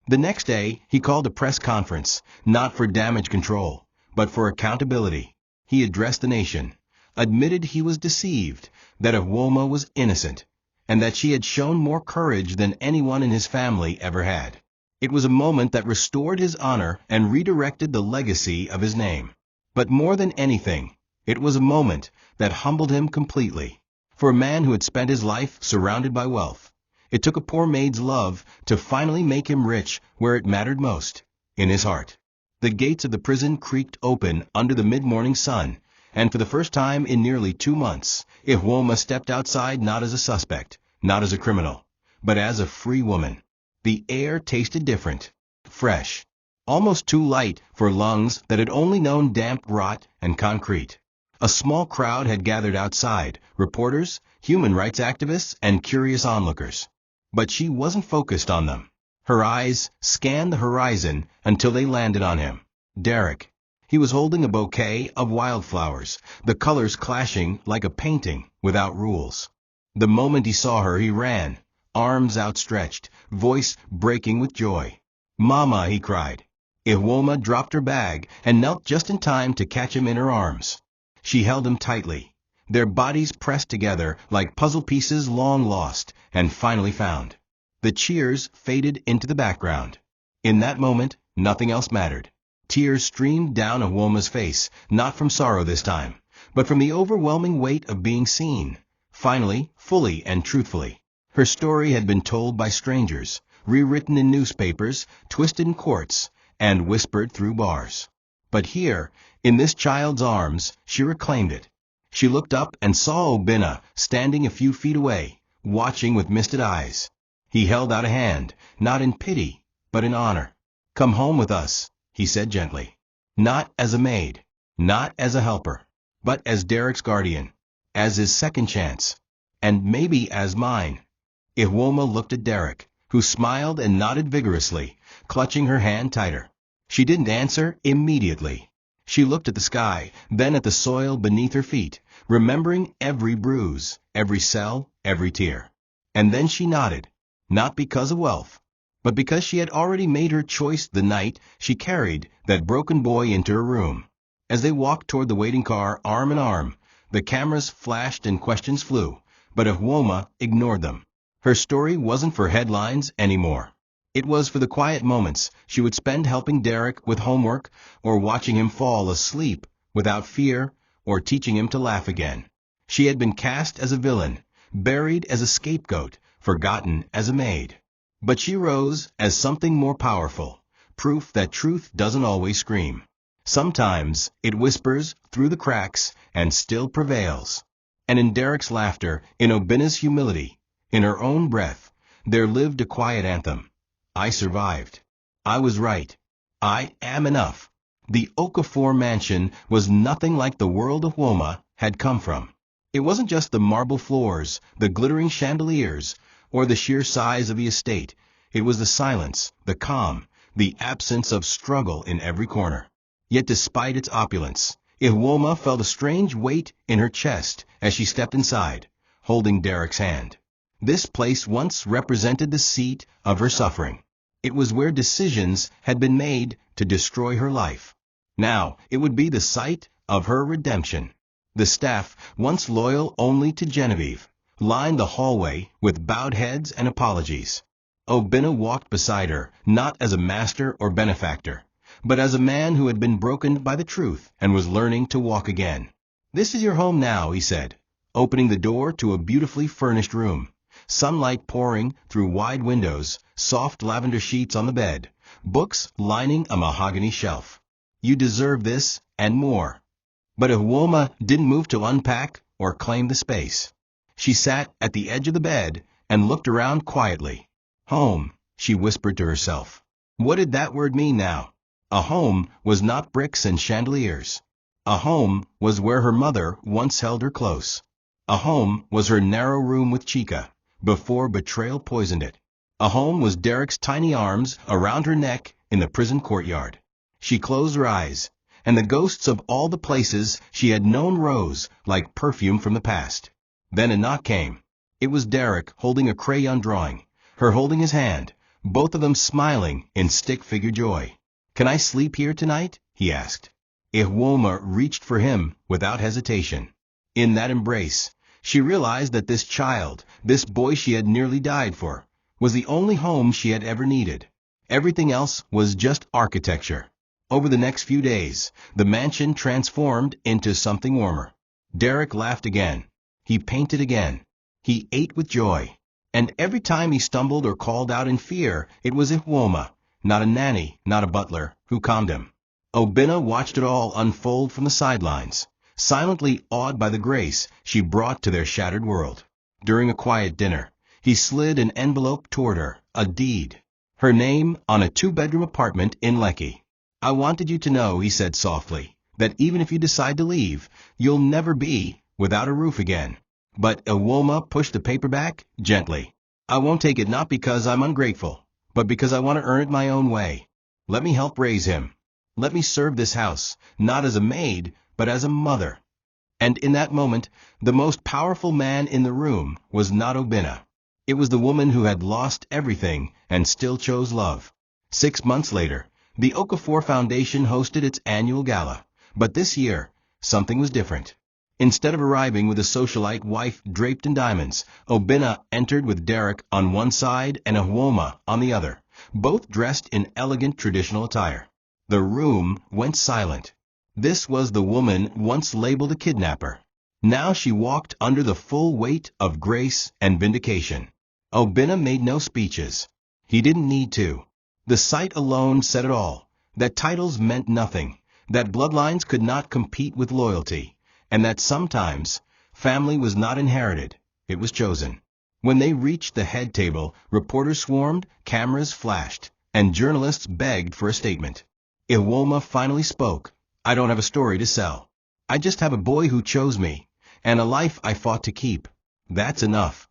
The next day, he called a press conference, not for damage control, but for accountability. He addressed the nation, admitted he was deceived, that Ihwoma was innocent, and that she had shown more courage than anyone in his family ever had. It was a moment that restored his honor and redirected the legacy of his name. But more than anything, it was a moment that humbled him completely. For a man who had spent his life surrounded by wealth, it took a poor maid's love to finally make him rich where it mattered most, in his heart. The gates of the prison creaked open under the mid-morning sun, and for the first time in nearly 2 months, Iwoma stepped outside not as a suspect, not as a criminal, but as a free woman. The air tasted different, fresh, almost too light for lungs that had only known damp rot and concrete. A small crowd had gathered outside, reporters, human rights activists, and curious onlookers. But she wasn't focused on them. Her eyes scanned the horizon until they landed on him. Derek. He was holding a bouquet of wildflowers, the colors clashing like a painting without rules. The moment he saw her, he ran, arms outstretched, voice breaking with joy. "Mama," he cried. Iwoma dropped her bag and knelt just in time to catch him in her arms. She held him tightly, their bodies pressed together like puzzle pieces long lost and finally found. The cheers faded into the background. In that moment, nothing else mattered. Tears streamed down Iwoma's face, not from sorrow this time, but from the overwhelming weight of being seen, finally, fully and truthfully. Her story had been told by strangers, rewritten in newspapers, twisted in courts, and whispered through bars. But here, in this child's arms, she reclaimed it. She looked up and saw Obinna standing a few feet away, watching with misted eyes. He held out a hand, not in pity, but in honor. "Come home with us," he said gently. Not as a maid, not as a helper, but as Derek's guardian, as his second chance, and maybe as mine. Iwoma looked at Derek, who smiled and nodded vigorously, clutching her hand tighter. She didn't answer immediately. She looked at the sky, then at the soil beneath her feet, remembering every bruise, every cell, every tear. And then she nodded, not because of wealth, but because she had already made her choice the night she carried that broken boy into her room. As they walked toward the waiting car arm in arm, the cameras flashed and questions flew, but Iwoma ignored them. Her story wasn't for headlines anymore. It was for the quiet moments she would spend helping Derek with homework, or watching him fall asleep without fear, or teaching him to laugh again. She had been cast as a villain, buried as a scapegoat, forgotten as a maid. But she rose as something more powerful, proof that truth doesn't always scream. Sometimes it whispers through the cracks and still prevails. And in Derek's laughter, in Obinna's humility, in her own breath, there lived a quiet anthem. I survived. I was right. I am enough. The Okafor mansion was nothing like the world Iwoma had come from. It wasn't just the marble floors, the glittering chandeliers, or the sheer size of the estate. It was the silence, the calm, the absence of struggle in every corner. Yet despite its opulence, Iwoma felt a strange weight in her chest as she stepped inside, holding Derek's hand. This place once represented the seat of her suffering. It was where decisions had been made to destroy her life. Now it would be the site of her redemption. The staff, once loyal only to Genevieve, lined the hallway with bowed heads and apologies. Obinna walked beside her, not as a master or benefactor, but as a man who had been broken by the truth and was learning to walk again. "This is your home now," he said, opening the door to a beautifully furnished room. Sunlight pouring through wide windows, soft lavender sheets on the bed, books lining a mahogany shelf. "You deserve this and more." But Iwoma didn't move to unpack or claim the space. She sat at the edge of the bed and looked around quietly. Home, she whispered to herself. What did that word mean now? A home was not bricks and chandeliers. A home was where her mother once held her close. A home was her narrow room with Chica, before betrayal poisoned it. A home was Derek's tiny arms around her neck in the prison courtyard. She closed her eyes, and the ghosts of all the places she had known rose like perfume from the past. Then a knock came. It was Derek holding a crayon drawing, her holding his hand, both of them smiling in stick-figure joy. "Can I sleep here tonight?" he asked. Iwoma reached for him without hesitation. In that embrace, she realized that this child, this boy she had nearly died for, was the only home she had ever needed. Everything else was just architecture. Over the next few days, the mansion transformed into something warmer. Derek laughed again. He painted again. He ate with joy. And every time he stumbled or called out in fear, it was Iwoma, not a nanny, not a butler, who calmed him. Obinna watched it all unfold from the sidelines, silently awed by the grace she brought to their shattered world. During a quiet dinner, he slid an envelope toward her, a deed. Her name on a 2-bedroom apartment in Lekki. "I wanted you to know," he said softly, "that even if you decide to leave, you'll never be without a roof again." But Iwoma pushed the paper back gently. "I won't take it, not because I'm ungrateful, but because I want to earn it my own way. Let me help raise him. Let me serve this house, not as a maid, but as a mother." And in that moment, the most powerful man in the room was not Obinna. It was the woman who had lost everything and still chose love. 6 months later, the Okafor Foundation hosted its annual gala. But this year, something was different. Instead of arriving with a socialite wife draped in diamonds, Obinna entered with Derek on one side and Iwoma on the other, both dressed in elegant traditional attire. The room went silent. This was the woman once labeled a kidnapper. Now she walked under the full weight of grace and vindication. Obinna made no speeches. He didn't need to. The sight alone said it all, that titles meant nothing, that bloodlines could not compete with loyalty, and that sometimes family was not inherited, it was chosen. When they reached the head table, reporters swarmed, cameras flashed, and journalists begged for a statement. Iwoma finally spoke. "I don't have a story to sell. I just have a boy who chose me, and a life I fought to keep. That's enough."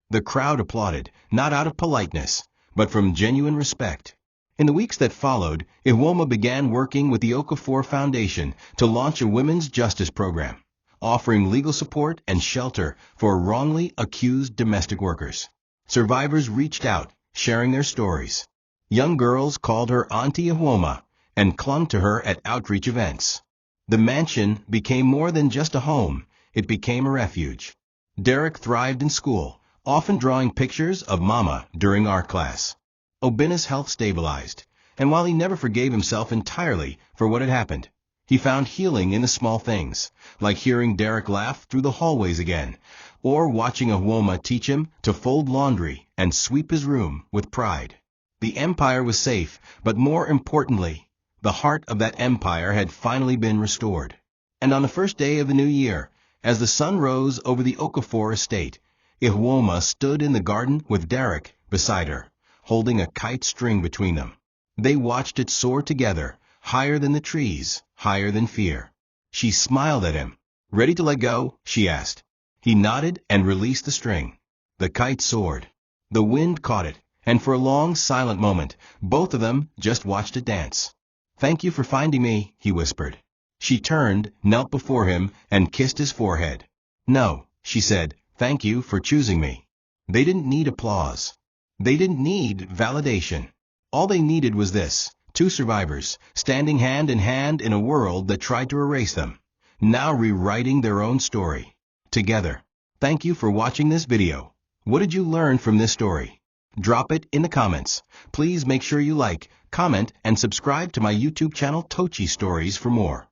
The crowd applauded, not out of politeness, but from genuine respect. In the weeks that followed, Iwoma began working with the Okafor Foundation to launch a women's justice program, offering legal support and shelter for wrongly accused domestic workers. Survivors reached out, sharing their stories. Young girls called her Auntie Iwoma and clung to her at outreach events. The mansion became more than just a home, it became a refuge. Derek thrived in school, often drawing pictures of Mama during art class. Obinna's health stabilized, and while he never forgave himself entirely for what had happened, he found healing in the small things, like hearing Derek laugh through the hallways again, or watching Iwoma teach him to fold laundry and sweep his room with pride. The empire was safe, but more importantly, the heart of that empire had finally been restored. And on the first day of the new year, as the sun rose over the Okafor estate, Iwoma stood in the garden with Derek beside her, holding a kite string between them. They watched it soar together, higher than the trees, higher than fear. She smiled at him. "Ready to let go?" she asked. He nodded and released the string. The kite soared. The wind caught it, and for a long, silent moment, both of them just watched it dance. "Thank you for finding me," he whispered. She turned, knelt before him, and kissed his forehead. "No," she said, "thank you for choosing me." They didn't need applause. They didn't need validation. All they needed was this: 2 survivors, standing hand in hand in a world that tried to erase them, now rewriting their own story. Together. Thank you for watching this video. What did you learn from this story? Drop it in the comments. Please make sure you like, comment, and subscribe to my YouTube channel TOCHI Stories for more.